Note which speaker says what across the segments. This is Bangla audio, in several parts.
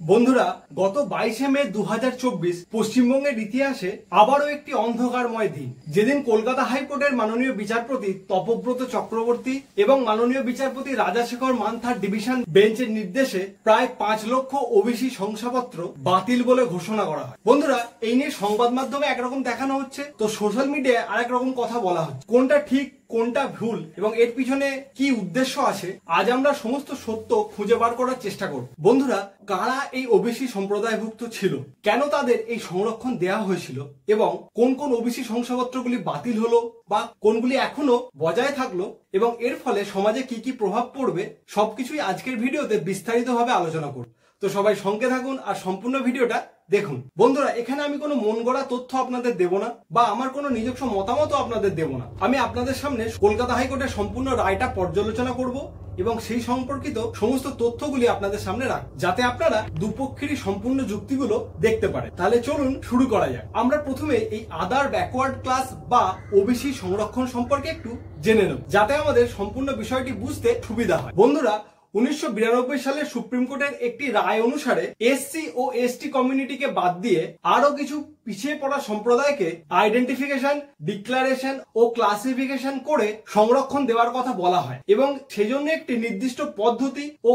Speaker 1: বন্ধুরা, গত 22শে মে 2024 পশ্চিমবঙ্গের ইতিহাসে আবারও একটি অন্ধকারময় দিন, যেদিন কলকাতা হাইকোর্টের মাননীয় বিচারপতি তপব্রত চক্রবর্তী এবং মাননীয় বিচারপতি রাজাশেখর মান্থার ডিভিশন বেঞ্চের নির্দেশে প্রায় 5 লক্ষ ওবিসি শংসাপত্র বাতিল বলে ঘোষণা করা হয়। বন্ধুরা, এই নিয়ে সংবাদ মাধ্যমে একরকম দেখানো হচ্ছে, তো সোশ্যাল মিডিয়ায় আরেক রকম কথা বলা হচ্ছে। কোনটা ঠিক কোনটা ভুল এবং এর পিছনে কি উদ্দেশ্য আছে, আজ আমরা সমস্ত সত্য খুঁজে বার করার চেষ্টা করব। বন্ধুরা, কারা এই ওবিসি সম্প্রদায়ভুক্ত ছিল, কেন তাদের এই সংরক্ষণ দেওয়া হয়েছিল এবং কোন কোন ওবিসি শংসাপত্রগুলি বাতিল হলো বা কোনগুলি এখনো বজায় থাকলো এবং এর ফলে সমাজে কি কি প্রভাব পড়বে, সবকিছুই আজকের ভিডিওতে বিস্তারিতভাবে আলোচনা করব। তো সবাই সঙ্গে থাকুন আর সম্পূর্ণ ভিডিওটা দেখুন। বন্ধুরা, এখানে আমি কোনো মন গড়া তথ্য আপনাদের দেব না বা আমার কোনো নিজস্ব মতামতও আপনাদের দেব না। আমি আপনাদের সামনে কলকাতা হাইকোর্টের সম্পূর্ণ রায়টা পর্যালোচনা করব এবং সেই সম্পর্কিত সমস্ত তথ্যগুলি আপনাদের সামনে রাখ, যাতে আপনারা দুপক্ষেরই সম্পূর্ণ যুক্তিগুলো দেখতে পারেন। তাহলে চলুন শুরু করা যাক। আমরা প্রথমে এই আদার ব্যাকওয়ার্ড ক্লাস বা ওবিসি সংরক্ষণ সম্পর্কে একটু জেনে নেব, যাতে আমাদের সম্পূর্ণ বিষয়টি বুঝতে সুবিধা হয়। বন্ধুরা, 1992 সালে সুপ্রিম কোর্টের একটি রায় অনুসারে এসসি ও এসটি কমিউনিটিকে বাদ দিয়ে আরো কিছু পিছিয়ে পড়া সম্প্রদায়কে আইডেন্টিফিকেশন, ডিক্লারেশন ও ক্লাসিফিকেশন করে সংরক্ষণ দেওয়ার কথা বলা হয় এবং সেজন্য একটি নির্দিষ্ট পদ্ধতি ও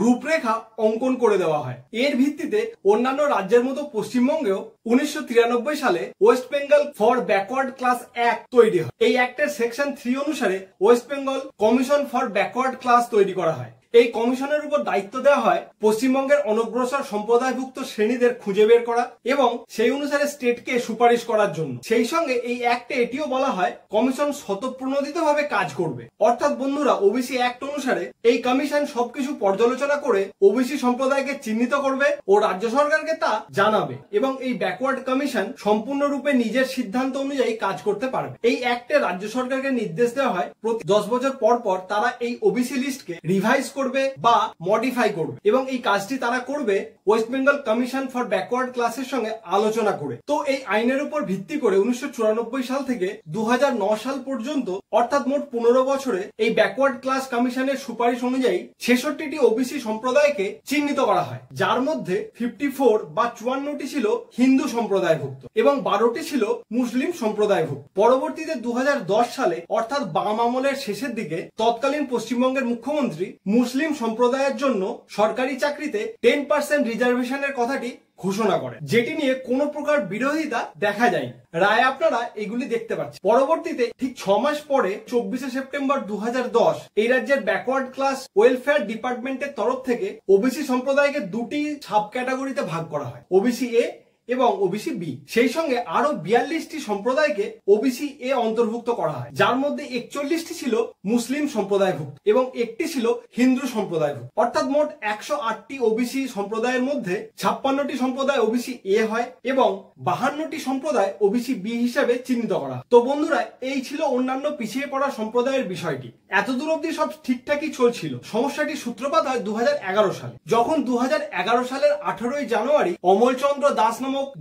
Speaker 1: রূপরেখা অঙ্কন করে দেওয়া হয়। এর ভিত্তিতে অন্যান্য রাজ্যের মতো পশ্চিমবঙ্গেও 1993 সালে West Bengal for backward class act তৈরি হয়। এই অ্যাক্টের সেকশন 3 অনুসারে West Bengal commission for backward class তৈরি করা হয়। এই কমিশনের উপর দায়িত্ব দেওয়া হয় পশ্চিমবঙ্গের অনগ্রসর সম্প্রদায়ভুক্ত শ্রেণীদের খুঁজে বের করা এবং সেই অনুসারে স্টেটকে সুপারিশ করার জন্য। সেই সঙ্গে এই অ্যাক্টে এটিও বলা হয় কমিশন স্বতঃপ্রণোদিতভাবে কাজ করবে। অর্থাৎ বন্ধুরা, ওবিসি অ্যাক্ট অনুসারে এই কমিশন সবকিছু পর্যালোচনা করে ওবিসি সম্প্রদায়কে চিহ্নিত করবে ও রাজ্য সরকারকে তা জানাবে এবং এই ব্যাকওয়ার্ড কমিশন সম্পূর্ণরূপে নিজের সিদ্ধান্ত অনুযায়ী কাজ করতে পারবে। এই অ্যাক্টে রাজ্য সরকারকে নির্দেশ দেওয়া হয় প্রতি 10 বছর পর পর তারা এই ওবিসি লিস্টকে রিভাইজ করবে বা মডিফাই করবে এবং এই কাজটি তারা করবে West Bengal commission for backward ক্লাসের সঙ্গে আলোচনা করে। তো এই আইনের উপর ভিত্তি করে 1994 সাল থেকে 2009 সাল পর্যন্ত অর্থাৎ মোট 15 বছরে এই ব্যাকওয়ার্ড ক্লাস কমিশনের সুপারিশ অনুযায়ী 66টি ওবিসি সম্প্রদায়কে চিহ্নিত করা হয়, যার মধ্যে 54 বা 54টি ছিল হিন্দু সম্প্রদায়ভুক্ত এবং 12টি ছিল মুসলিম সম্প্রদায়ভুক্ত। পরবর্তীতে 2010 সালে অর্থাৎ বাম আমলের শেষের দিকে তৎকালীন পশ্চিমবঙ্গের মুখ্যমন্ত্রী মুসলিম সম্প্রদায়ের জন্য সরকারি চাকরিতে 10% রিজার্ভেশনের কথাটি ঘোষণা করে, যেটি নিয়ে কোনো প্রকার বিরোধিতা দেখা যায়। রায় আপনারা এগুলি দেখতে পাচ্ছেন। পরবর্তীতে ঠিক 6 মাস পরে 24শে সেপ্টেম্বর 2010 এই রাজ্যের ব্যাকওয়ার্ড ক্লাস ওয়েলফেয়ার ডিপার্টমেন্টের তরফ থেকে ওবিসি সম্প্রদায়কে দুটি সাব ক্যাটাগরিতে ভাগ করা হয়, ওবিসি এ এবং ওবিসি বি। সেই সঙ্গে আরো 42টি সম্প্রদায়কে ওবিসি এ অন্তর্ভুক্ত করা হয়, যার মধ্যে 41টি ছিল মুসলিম সম্প্রদায়ভুক্ত এবং একটি ছিল হিন্দু সম্প্রদায়ভুক্ত। অর্থাৎ মোট 108টি ওবিসি সম্প্রদায়ের মধ্যে 56টি সম্প্রদায় ওবিসি এ হয় এবং 52টি সম্প্রদায় ওবিসি বি হিসাবে চিহ্নিত করা। তো বন্ধুরা, এই ছিল অন্যান্য পিছিয়ে পড়া সম্প্রদায়ের বিষয়টি। এতদূর অব্দি সব ঠিকঠাকই চলছিল। সমস্যাটির সূত্রপাত হয় 2011 সালে, যখন 2011 সালের 18ই জানুয়ারি অমলচন্দ্র দাস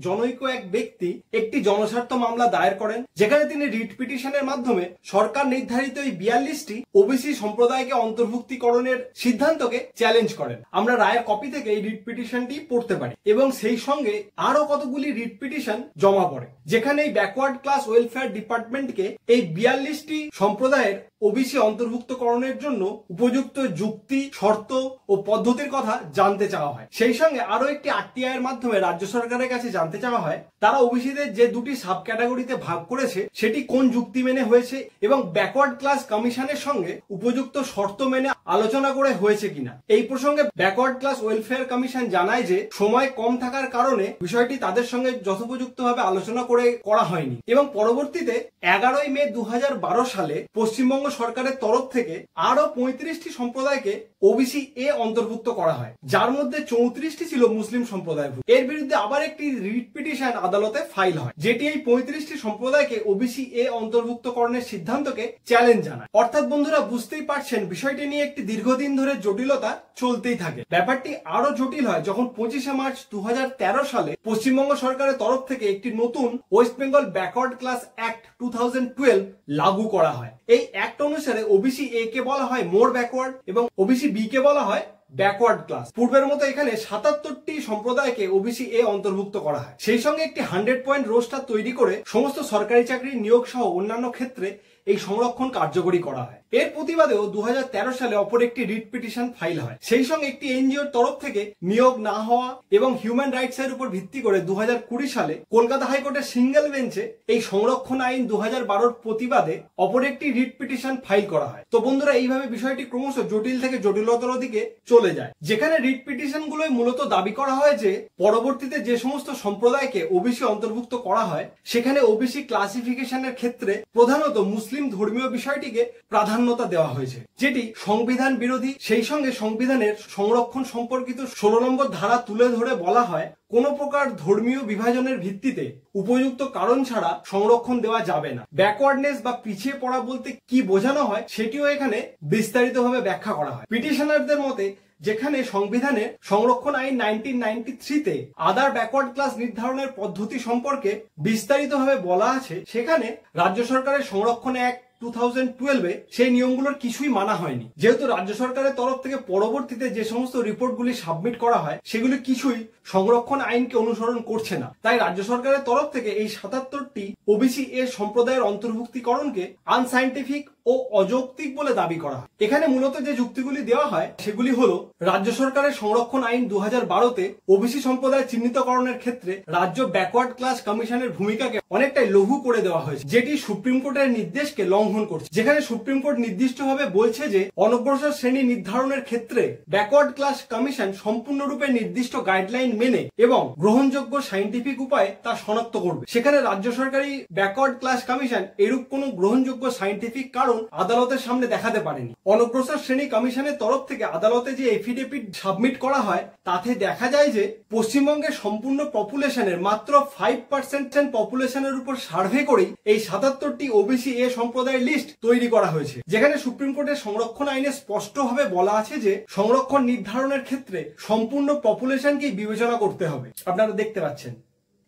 Speaker 1: জনৈক এক ব্যক্তি একটি জনস্বার্থ মামলা দায়ের করেন, যেখানে তিনি রিট পিটিশনের মাধ্যমে সরকার নির্ধারিত এই 42টি ওবিসি সম্প্রদায়কে অন্তর্ভুক্তিকরণের সিদ্ধান্তকে চ্যালেঞ্জ করেন। আমরা রায়ের কপি থেকে এই রিট পিটিশনটি পড়তে পারি এবং সেই সঙ্গে আরো কতগুলি রিট পিটিশন জমা পড়ে, যেখানে এই ব্যাকওয়ার্ড ক্লাস ওয়েলফেয়ার ডিপার্টমেন্টকে এই 42টি সম্প্রদায়ের ওবিসি অন্তর্ভুক্তকরণের জন্য উপযুক্ত যুক্তি, শর্ত ও পদ্ধতির কথা জানতে চাওয়া হয়। সেই সঙ্গে আরো একটি আরটিআই এর মাধ্যমে রাজ্য সরকারের কাছে জানতে চাওয়া হয় তারা ওবিসিদের যে দুটি সাব ক্যাটাগরিতে ভাগ করেছে সেটি কোন যুক্তি মেনে হয়েছে এবং ব্যাকওয়ার্ড ক্লাস কমিশনের সঙ্গে উপযুক্ত শর্ত মেনে আলোচনা করে হয়েছে কিনা। এই প্রসঙ্গে ব্যাকওয়ার্ড ক্লাস ওয়েলফেয়ার কমিশন জানায় যে সময় কম থাকার কারণে বিষয়টি তাদের সঙ্গে যথোপযুক্তভাবে আলোচনা করে করা হয়নি এবং পরবর্তীতে 11ই মে 2012 সালে পশ্চিমবঙ্গ সরকারের তরফ থেকে আরো 35টি সম্প্রদায়কে ওবিসি এ অন্তর্ভুক্ত করা হয়, যার মধ্যে 34টি ছিল মুসলিম সম্প্রদায়ভুক্ত। এর বিরুদ্ধে আবার একটি রিট পিটিশন আদালতে ফাইল হয়, যেটি এই 35টি সম্প্রদায়কে ওবিসি এ অন্তর্ভুক্তকরণের সিদ্ধান্তকে চ্যালেঞ্জ জানায়। অর্থাৎ বন্ধুরা, বুঝতেই পারছেন বিষয়টি নিয়ে একটি দীর্ঘদিন ধরে জটিলতা চলতেই থাকে। ব্যাপারটি আরো জটিল হয় যখন 25শে মার্চ 2013 সালে পশ্চিমবঙ্গ সরকারের তরফ থেকে একটি নতুন West Bengal backward class act 2012 লাগু করা হয়। এই অ্যাক্ট অনুসারে ওবিসি এ কে বলা হয় মোর ব্যাকওয়ার্ড এবং ওবিসি বি কে বলা হয় ব্যাকওয়ার্ড ক্লাস। পূর্বের মতো এখানে 77টি সম্প্রদায়কে ওবিসি এ অন্তর্ভুক্ত করা হয়। সেই সঙ্গে একটি 100 পয়েন্ট রোস্টার তৈরি করে সমস্ত সরকারি চাকরির নিয়োগ সহ অন্যান্য ক্ষেত্রে এই সংরক্ষণ কার্যকরী করা হয়। এর প্রতিবাদেও 2013 সালে অপর একটি রিট পিটিশন ফাইল হয়। সেই সঙ্গে একটি এনজিওর তরফ থেকে নিয়োগ না হওয়া এবং হিউম্যান রাইটস এর উপর ভিত্তি করে 2020 সালে কলকাতা হাইকোর্টের সিঙ্গেল বেঞ্চে এই সংরক্ষণ আইন 2012 প্রতিবাদে অপর একটি রিট পিটিশন ফাইল করা হয়। তো বন্ধুরা, এইভাবে বিষয়টি ক্রমশ জটিল থেকে জটিলতর দিকে চলে যায়, যেখানে রিট পিটিশন গুলোই মূলত দাবি করা হয় যে পরবর্তীতে যে সমস্ত সম্প্রদায়কে ওবিসি অন্তর্ভুক্ত করা হয় সেখানে ওবিসি ক্লাসিফিকেশনের ক্ষেত্রে প্রধানত মুসলিম ধর্মীয় বিষয়টিকে প্রাধান্যতা দেওয়া হয়েছে, যেটি সংবিধান বিরোধী। সেই সঙ্গে সংবিধানের সংরক্ষণ সম্পর্কিত 16 নম্বর ধারা তুলে ধরে বলা হয় কোন প্রকার ধর্মীয় বিভাজনের ভিত্তিতে উপযুক্ত কারণ ছাড়া সংরক্ষণ দেওয়া যাবে না। ব্যাকওয়ার্ডনেস বা পিছিয়ে পড়া বলতে কি বোঝানো হয় সেটিও এখানে বিস্তারিতভাবে ব্যাখ্যা করা হয়। পিটিশনারদের মতে যেখানে সংবিধানের সংরক্ষণ আইন 1993-তে আদার ব্যাকওয়ার্ড ক্লাস নির্ধারণের পদ্ধতি সম্পর্কে বিস্তারিতভাবে বলা আছে, সেখানে রাজ্য সরকারের সংরক্ষণ অ্যাক্ট 2012-এ সেই নিয়মগুলোর কিছুই মানা হয়নি। যেহেতু রাজ্য সরকারের তরফ থেকে পরবর্তীতে যে সমস্ত রিপোর্টগুলি সাবমিট করা হয় সেগুলি কিছুই সংরক্ষণ আইনকে অনুসরণ করছে না, তাই রাজ্য সরকারের তরফ থেকে এই 77টি ওবিসি এর সম্প্রদায়ের অন্তর্ভুক্তিকরণকে আনসাইন্টিফিক ও অযৌক্তিক বলে দাবি করা হয়। এখানে মূলত যে যুক্তিগুলি দেওয়া হয় সেগুলি হলো, রাজ্য সরকারের সংরক্ষণ আইন 2012-তে ওবিসি সম্প্রদায় চিহ্নিতকরণের ক্ষেত্রে রাজ্য ব্যাকওয়ার্ড ক্লাস কমিশনের ভূমিকাকে অনেকটাই লঘু করে দেওয়া হয়েছে, যেটি সুপ্রিম কোর্টের নির্দেশকে লঙ্ঘন করছে। যেখানে সুপ্রিম কোর্ট নির্দিষ্টভাবে বলছে যে অনগ্রসর শ্রেণী নির্ধারণের ক্ষেত্রে ব্যাকওয়ার্ড ক্লাস কমিশন সম্পূর্ণরূপে নির্দিষ্ট গাইডলাইন মেনে এবং গ্রহণযোগ্য সাইন্টিফিক উপায়ে তা শনাক্ত করবে। সেখানে রাজ্য সরকারি ব্যাকওয়ার্ড ক্লাস কমিশন এরূপ কোনো গ্রহণযোগ্য সাইন্টিফিক কারণ আদালতের সামনে দেখাতে পারেনি। অনগ্রসর শ্রেণী কমিশনের তরফ থেকে আদালতে যে এফিডেভিট সাবমিট করা হয় তাতে দেখা যায় যে পশ্চিমবঙ্গের সম্পূর্ণ পপুলেশনের মাত্র 5% পপুলেশনের উপর সার্ভে করেই এই 77টি ওবিসি এ সম্প্রদায়ের লিস্ট তৈরি করা হয়েছে। যেখানে সুপ্রিম কোর্টের সংরক্ষণ আইনে স্পষ্টভাবে বলা আছে যে সংরক্ষণ নির্ধারণের ক্ষেত্রে সম্পূর্ণ পপুলেশনকেই বিবেচনা করতে হবে। আপনারা দেখতে পাচ্ছেন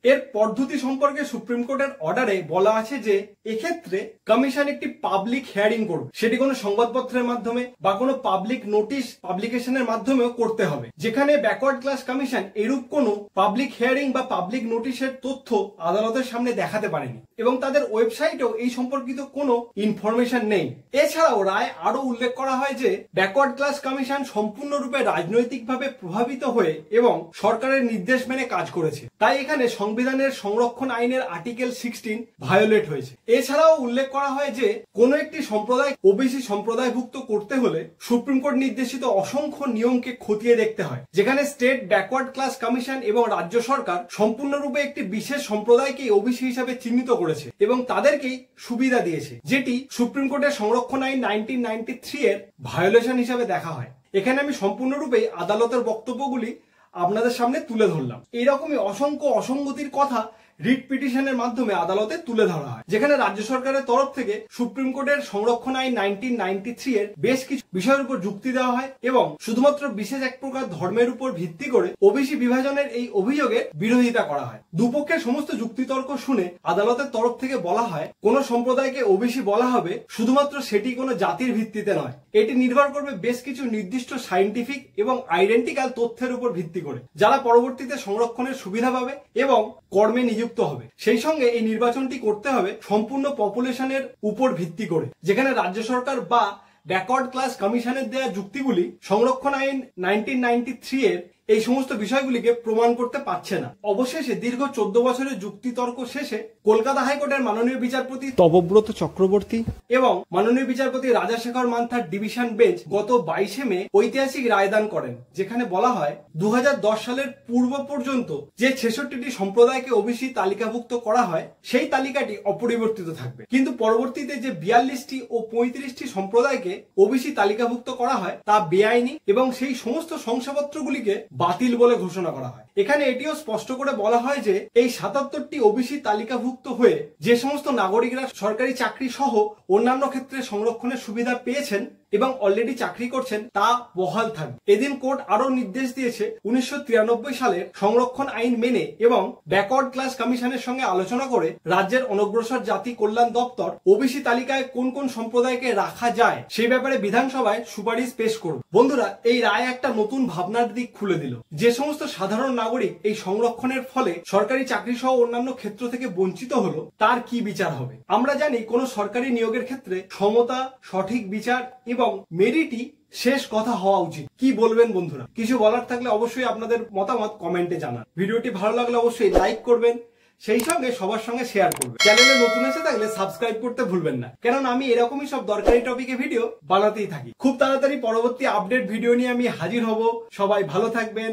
Speaker 1: এর পদ্ধতি সম্পর্কে সুপ্রিম কোর্টের অর্ডারে বলা আছে যে এক্ষেত্রে কমিশন একটি পাবলিক হিয়ারিং করবে, সেটি কোনো সংবাদপত্রের মাধ্যমে বা কোনো পাবলিক নোটিশ পাবলিকেশনের মাধ্যমেও করতে হবে। যেখানে ব্যাকওয়ার্ড ক্লাস কমিশন এরূপ কোনো পাবলিক হিয়ারিং বা পাবলিক নোটিশের তথ্য আদালতের সামনে দেখাতে পারেনি এবং তাদের ওয়েবসাইটেও এই সম্পর্কিত কোনো ইনফরমেশন নেই। এছাড়াও রায় আরো উল্লেখ করা হয় যে ব্যাকওয়ার্ড ক্লাস কমিশন সম্পূর্ণরূপে রাজনৈতিকভাবে প্রভাবিত হয়ে এবং সরকারের নির্দেশ মেনে কাজ করেছে, তাই এখানে সংবিধানের সংরক্ষণ আইনের আর্টিকেল 16 ভায়োলেট হয়েছে। এছাড়াও উল্লেখ করা হয় যে কোন একটি সম্প্রদায় ওবিসি সম্প্রদায়ভুক্ত করতে হলে সুপ্রিম কোর্ট নির্দেশিত অসংখ্য নিয়মকে খতিয়ে দেখতে হয়, যেখানে স্টেট ব্যাকওয়ার্ড ক্লাস কমিশন এবং রাজ্য সরকার সম্পূর্ণরূপে একটি বিশেষ সম্প্রদায়কে ওবিসি হিসাবে চিহ্নিত করেছে এবং তাদেরকেই সুবিধা দিয়েছে, যেটি সুপ্রিম কোর্টের সংরক্ষণ আইন 1993 এর ভায়োলেশন হিসাবে দেখা হয়। এখানে আমি সম্পূর্ণরূপে আদালতের বক্তব্যগুলি আপনাদের সামনে তুলে ধরলাম। এইরকমই অসংখ্য অসঙ্গতির কথা রিট পিটিশনের মাধ্যমে আদালতে তুলে ধরা হয়, যেখানে রাজ্য সরকারের তরফ থেকে সুপ্রিম কোর্টের সংরক্ষণ আইন 1993 এর বেশ কিছু বিষয়ের উপর যুক্তি দেওয়া হয় এবং শুধুমাত্র বিশেষ এক প্রকার ধর্মের উপর ভিত্তি করে ওবিসি বিভাজনের এই অভিযোগের বিরোধিতা করা হয়। দুপক্ষের সমস্ত যুক্তিতর্ক শুনে আদালতের তরফ থেকে বলা হয় কোন সম্প্রদায়কে ওবিসি বলা হবে শুধুমাত্র সেটি কোনো জাতির ভিত্তিতে নয়, এটি নির্ভর করবে বেশ কিছু নির্দিষ্ট সাইন্টিফিক এবং আইডেন্টিক্যাল তথ্যের উপর ভিত্তি করে, যারা পরবর্তীতে সংরক্ষণের সুবিধা পাবে এবং কর্মে নিযুক্ত হবে। সেই সঙ্গে এই নির্বাচনটি করতে হবে সম্পূর্ণ পপুলেশনের উপর ভিত্তি করে, যেখানে রাজ্য সরকার বা ব্যাকওয়ার্ড ক্লাস কমিশনের দেওয়া যুক্তিগুলি সংরক্ষণ আইন 1993 এর এই সমস্ত বিষয়গুলিকে প্রমাণ করতে পারছে না। অবশেষে দীর্ঘ 14 বছরের যুক্তিতর্ক শেষে কলকাতা হাইকোর্টের মাননীয় বিচারপতি তপব্রত চক্রবর্তী এবং মাননীয় বিচারপতি রাজাশেখর মান্থার ডিভিশন বেঞ্চ গত 22 মে ঐতিহাসিক রায়দান করেন, যেখানে বলা হয় 2010 সালের পূর্ব পর্যন্ত যে 66টি সম্প্রদায়কে ওবিসি তালিকাভুক্ত করা হয় সেই তালিকাটি অপরিবর্তিত থাকবে, কিন্তু পরবর্তীতে যে 42টি ও 35টি সম্প্রদায়কে ওবিসি তালিকাভুক্ত করা হয় তা বেআইনি এবং সেই সমস্ত শংসাপত্রগুলিকে বাতিল বলে ঘোষণা করা হয়। এখানে এটিও স্পষ্ট করে বলা হয় যে এই ৭৭টি ওবিসি তালিকাভুক্ত হয়ে যে সমস্ত নাগরিকরা সরকারি চাকরি সহ অন্যান্য ক্ষেত্রে সংরক্ষণের সুবিধা পেয়েছেন এবং অলরেডি চাকরি করছেন তা বহাল থাকবে। এদিন কোর্ট আরো নির্দেশ দিয়েছে ১৯৯৩ সালের সংরক্ষণ আইন মেনে এবং ব্যাকওয়ার্ড ক্লাস কমিশনের সঙ্গে আলোচনা করে রাজ্যের অনগ্রসর জাতি কল্যাণ দপ্তর ওবিসি তালিকায় কোন কোন সম্প্রদায়কে রাখা যায় সেই ব্যাপারে বিধানসভায় সুপারিশ পেশ করবে। বন্ধুরা, এই রায় একটা নতুন ভাবনার দিক খুলে দিল। যে সমস্ত সাধারণ নাগরিক এই সংরক্ষণের ফলে সরকারি চাকরি সহ অন্যান্য ক্ষেত্র থেকে বঞ্চিত হলো তার কি বিচার হবে। আমরা জানি কোন সরকারি নিয়োগের ক্ষেত্রে সমতা, সঠিক বিচার এবং মেরিটই শেষ কথা হওয়া উচিত। কি বলবেন বন্ধুরা? কিছু বলার থাকলে অবশ্যই আপনাদের মতামত কমেন্টে জানান। ভিডিওটি ভালো লাগলে অবশ্যই লাইক করবেন, সেই সঙ্গে সবার সঙ্গে শেয়ার করবেন। চ্যানেলে নতুন এসে থাকলে সাবস্ক্রাইব করতে ভুলবেন না, কারণ আমি এরকমই সব দরকারি টপিকে ভিডিও বানাতেই থাকি। খুব তাড়াতাড়ি পরবর্তী আপডেট ভিডিও নিয়ে আমি হাজির হব। সবাই ভালো থাকবেন।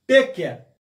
Speaker 1: Take care.